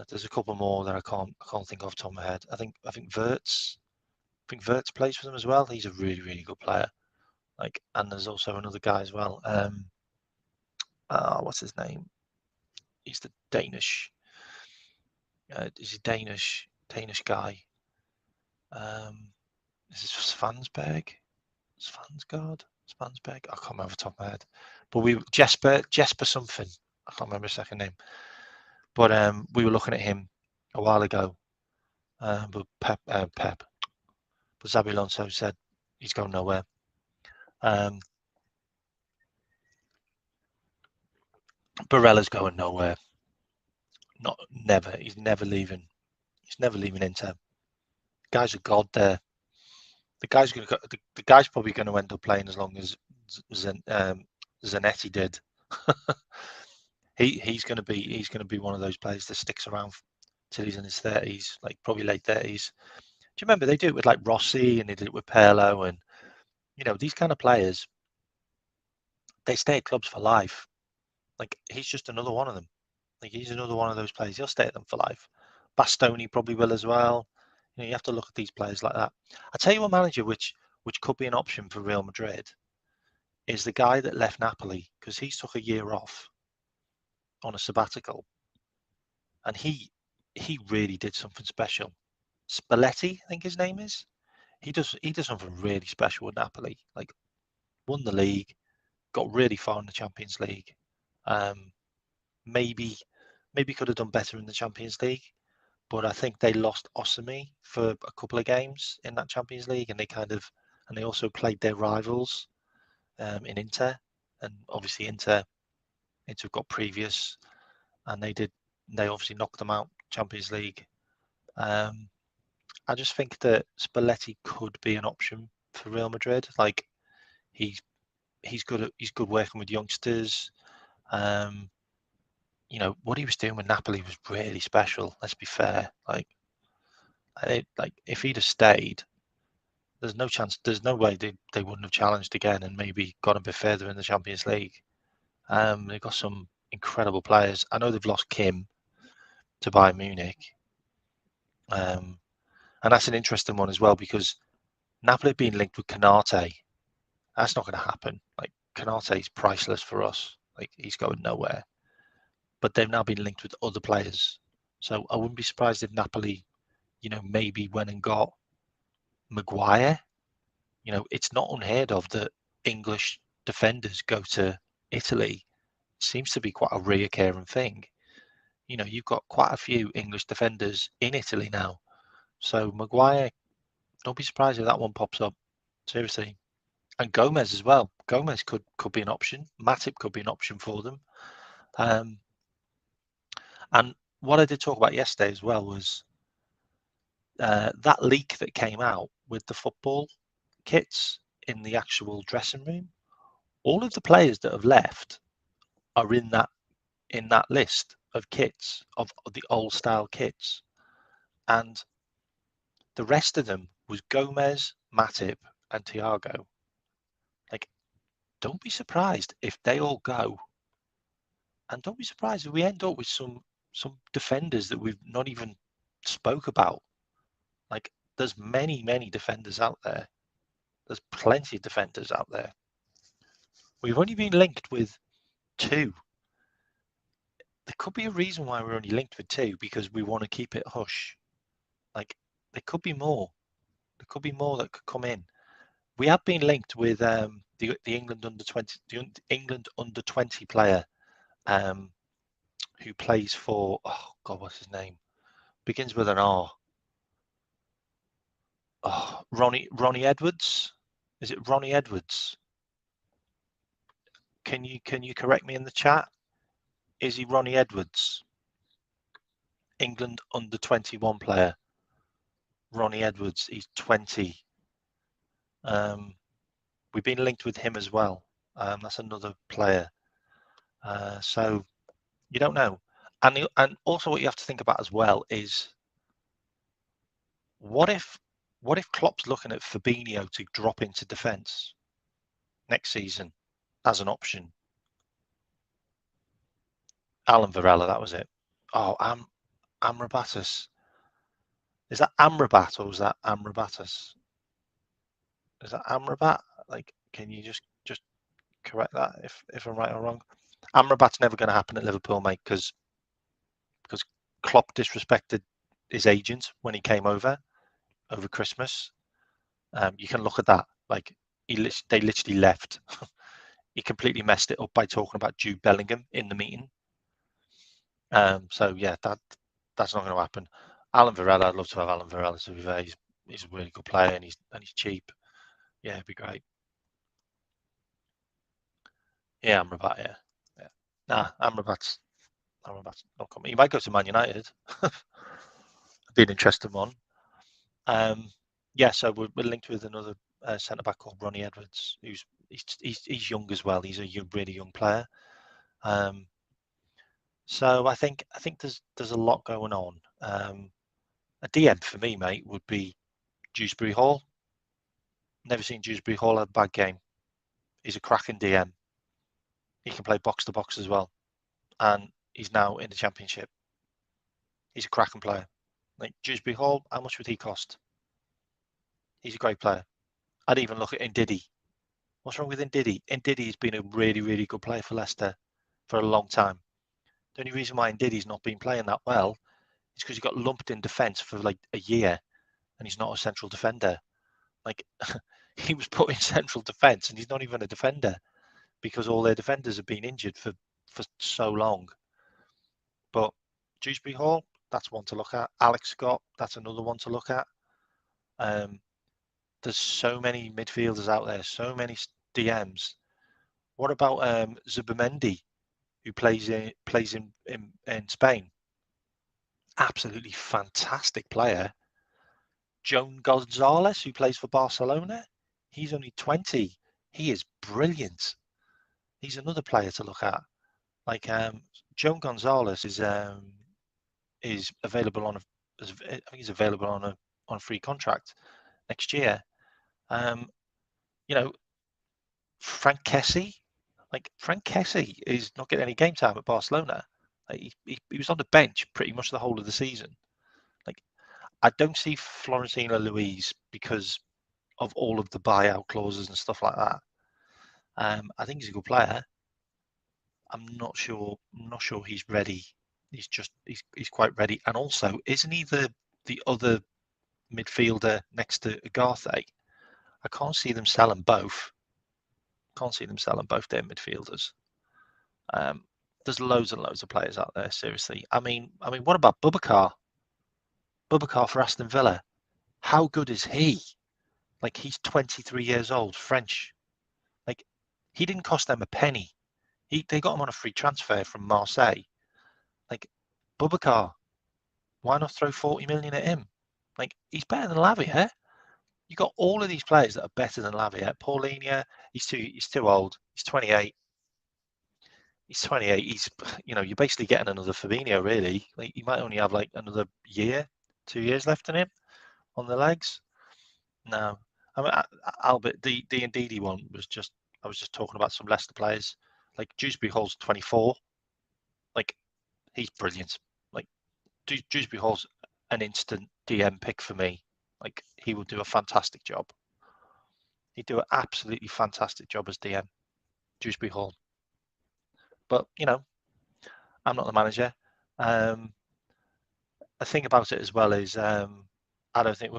There's a couple more that I can't think of top of my head. I think Verts plays for them as well. He's a really really good player. And there's also another guy as well. What's his name? He's the Danish. Is a Danish guy. Is this Svansberg? Svansgaard? Svansberg? I can't remember off the top of my head. But Jesper something. I can't remember his second name. But we were looking at him a while ago. But But Xabi Alonso said he's going nowhere. Barella's going nowhere. Never. He's never leaving. He's never leaving Inter. The guy's a god there. The guy's probably going to end up playing as long as Zanetti did. he's going to be one of those players that sticks around till he's in his 30s, like probably late 30s. Do you remember they do it with like Rossi and they did it with Pirlo, and these kind of players, they stay at clubs for life. Like he's just another one of them. Like he's another one of those players. He'll stay at them for life. Bastoni probably will as well. You have to look at these players like that. I tell you one manager which could be an option for Real Madrid is the guy that left Napoli, because he took a year off on a sabbatical, and he really did something special. Spalletti, I think his name is. He does something really special with Napoli. Like won the league, got really far in the Champions League. Maybe could have done better in the Champions League, but I think they lost Osimhen for a couple of games in that Champions League, and they also played their rivals in Inter, and obviously Inter got previous, and they obviously knocked them out Champions League. I just think that Spalletti could be an option for Real Madrid. Like he's good working with youngsters. What he was doing with Napoli was really special. Let's be fair. Like if he'd have stayed, there's no chance. There's no way they wouldn't have challenged again and maybe got a bit further in the Champions League. They've got some incredible players. I know they've lost Kim to Bayern Munich, and that's an interesting one as well because Napoli have been linked with Canate. That's not going to happen. Like Canate is priceless for us. Like he's going nowhere. But they've now been linked with other players, so I wouldn't be surprised if Napoli, maybe went and got Maguire. It's not unheard of that English defenders go to Italy. It seems to be quite a reoccurring thing. You've got quite a few English defenders in Italy now. So Maguire, don't be surprised if that one pops up. Seriously. And Gomez as well. Gomez could be an option. Matip could be an option for them. And what I did talk about yesterday as well was that leak that came out with the football kits in the actual dressing room. All of the players that have left are in that list of kits, of the old style kits, and the rest of them was Gomez, Matip, and Thiago. Like, don't be surprised if they all go, and don't be surprised if we end up with some defenders that we've not even spoke about. Like, there's many defenders out there. There's plenty of defenders out there. We've only been linked with 2. There could be a reason why we're only linked with 2, because we want to keep it hush. Like, there could be more. There could be more that could come in. We have been linked with the England under 20 player who plays for, oh God, what's his name? Begins with an R. Oh, Ronnie Edwards. Is it Ronnie Edwards? Can you correct me in the chat? Is he Ronnie Edwards? England under 21 player. Ronnie Edwards. He's 20. We've been linked with him as well. That's another player. So you don't know. And also what you have to think about as well is what if Klopp's looking at Fabinho to drop into defence next season as an option? Alan Varela, that was it. Oh, Amrabatus. Is that Amrabat or is that Amrabatus? Is that Amrabat? Like, can you just correct that if I'm right or wrong? Amrabat's never going to happen at Liverpool, mate, because Klopp disrespected his agent when he came over Christmas. You can look at that. Like they literally left. He completely messed it up by talking about Jude Bellingham in the meeting. So yeah, that's not going to happen. Alan Varela, I'd love to have Alan Varela. To be fair, he's a really good player and he's cheap. Yeah, it'd be great. Yeah, Amrabat. Yeah. Nah, Amrabat's not coming. He might go to Man United. Be an interesting one. Yeah, so we're linked with another centre back called Ronnie Edwards, he's young as well. He's a really young player. So I think there's a lot going on. A DM for me, mate, would be Dewsbury Hall. Never seen Dewsbury Hall have a bad game. He's a cracking DM. He can play box to box as well, and he's now in the Championship. He's a cracking player. Like Dewsbury Hall, how much would he cost? He's a great player. I'd even look at Ndidi. What's wrong with Ndidi? Ndidi's been a really, really good player for Leicester for a long time. The only reason why Ndidi's not been playing that well is because he got lumped in defence for like a year, and he's not a central defender. Like he was put in central defence, and he's not even a defender because all their defenders have been injured for so long. But Dewsbury Hall, that's one to look at. Alex Scott, that's another one to look at. There's so many midfielders out there, so many DMs. What about Zubimendi, who plays in Spain? Absolutely fantastic player. Joan Gonzalez, who plays for Barcelona, he's only 20. He is brilliant. He's another player to look at. Like Joan Gonzalez is available on he's available on a free contract next year. You know, Frank Kessie, is not getting any game time at Barcelona. Like, he was on the bench pretty much the whole of the season. Like, I don't see Florentina Luis because of all of the buyout clauses and stuff like that. I think he's a good player. I'm not sure he's ready. He's quite ready. And also, isn't he the other midfielder next to Ugarte? I can't see them selling both. Can't see them selling both their midfielders. There's loads and loads of players out there. Seriously, I mean, what about Boubacar? Boubacar for Aston Villa. How good is he? Like he's 23 years old, French. Like he didn't cost them a penny. They got him on a free transfer from Marseille. Like Boubacar, why not throw 40 million at him? Like he's better than Lavia. You got all of these players that are better than Lavia. Paulinho, he's too old. He's 28. He's 28. You're basically getting another Fabinho, really. Like you might only have like another year, 2 years left in him on the legs. No, I mean, Albert, the Ndidi one was just. I was just talking about some Leicester players. Like Dewsbury Hall's 24. Like he's brilliant. Like Dewsbury Hall's an instant DM pick for me. Like he will do a fantastic job. He'd do an absolutely fantastic job as DM, Dewsbury Hall. But I'm not the manager. The thing about it as well is I don't think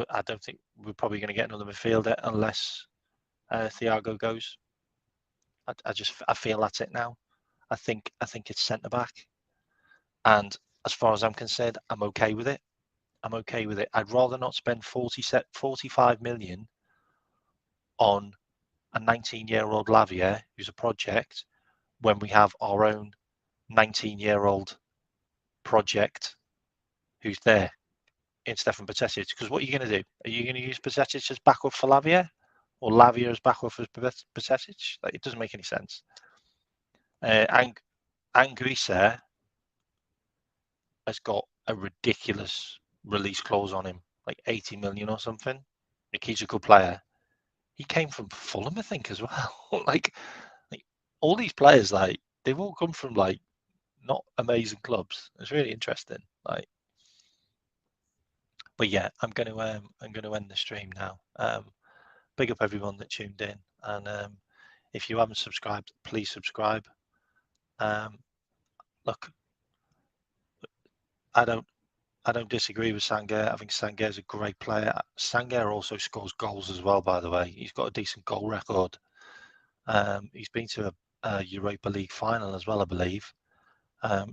we're probably going to get another midfielder unless Thiago goes. I feel that's it now. I think it's centre back, and as far as I'm concerned, I'm okay with it. I'm okay with it. I'd rather not spend 45 million on a 19-year-old Lavia who's a project when we have our own 19-year-old project who's there in Stefan Bajcetic. Because what are you going to do? Are you going to use Bajcetic as backup for Lavia, or Lavia as backup for Bajcetic? Like, it doesn't make any sense. Anguissa has got a ridiculous release clause on him, like 80 million or something. Like he's a good player. He came from Fulham, I think, as well. like all these players, like they've all come from like not amazing clubs. It's really interesting. But yeah, I'm going to end the stream now. Big up everyone that tuned in, and if you haven't subscribed, please subscribe. Look, I don't disagree with Sangaré. I think Sangaré is a great player. Sangaré also scores goals as well, by the way. He's got a decent goal record. He's been to a Europa League final as well, I believe. I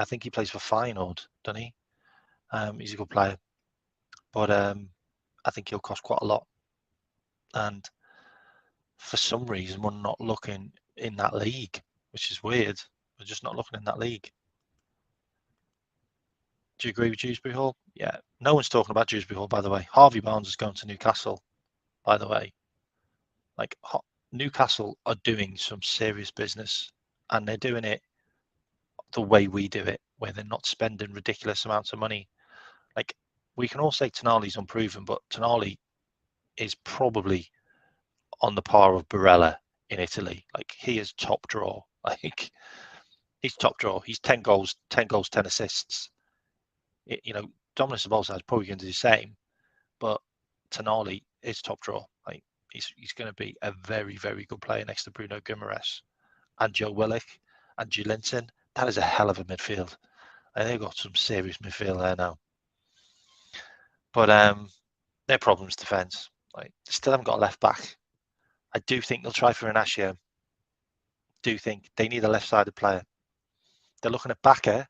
think he plays for Feyenoord, doesn't he? He's a good player, but I think he'll cost quite a lot. And for some reason, we're not looking in that league, which is weird. We're just not looking in that league. Do you agree with Dewsbury Hall? Yeah. No one's talking about Dewsbury Hall, by the way. Harvey Barnes is going to Newcastle, by the way. Like, Newcastle are doing some serious business, and they're doing it the way we do it, where they're not spending ridiculous amounts of money. Like, we can all say Tonali's unproven, but Tonali is probably on the par of Barella in Italy. Like, he is top draw. Like, he's top draw. He's 10 goals, 10 assists. Dominic Szoboszlai is probably going to do the same, but Tonali is top draw. Like, he's going to be a very, very good player next to Bruno Guimaraes and Joe Willock and Joelinton. That is a hell of a midfield. And they've got some serious midfield there now. But their problem's defence. Like, they still haven't got a left back. I do think they'll try for Inacio. Do think they need a left-sided player. They're looking at Bakker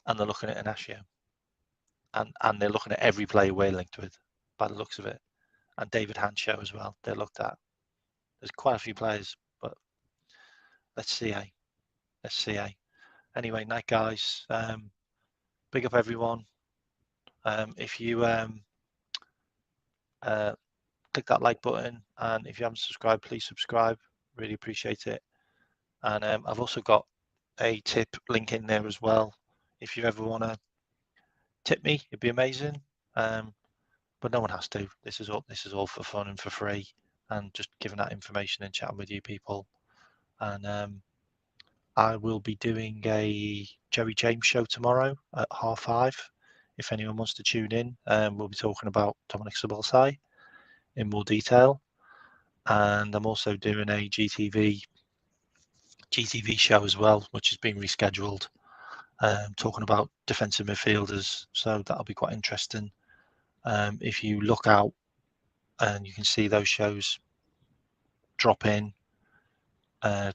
and they're looking at Inacio. And they're looking at every player we're linked with, by the looks of it. And David Hanshaw as well, they're looked at. There's quite a few players, but let's see, eh? Let's see, eh? Anyway, night, guys. Big up everyone. If you click that like button, and if you haven't subscribed, please subscribe. Really appreciate it. And I've also got a tip link in there as well. If you ever want to tip me, it'd be amazing. But no one has to. This is all for fun and for free, and just giving that information and chatting with you people. And I will be doing a Jerry James show tomorrow at 5:30. If anyone wants to tune in, we'll be talking about Dominic Szoboszlai in more detail. And I'm also doing a GTV show as well, which has been rescheduled, talking about defensive midfielders. So that'll be quite interesting. If you look out and you can see those shows, drop in,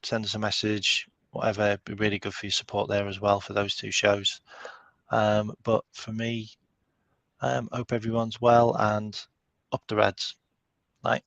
send us a message, whatever. It'd be really good for your support there as well for those two shows. But for me, hope everyone's well, and up the Reds. Night.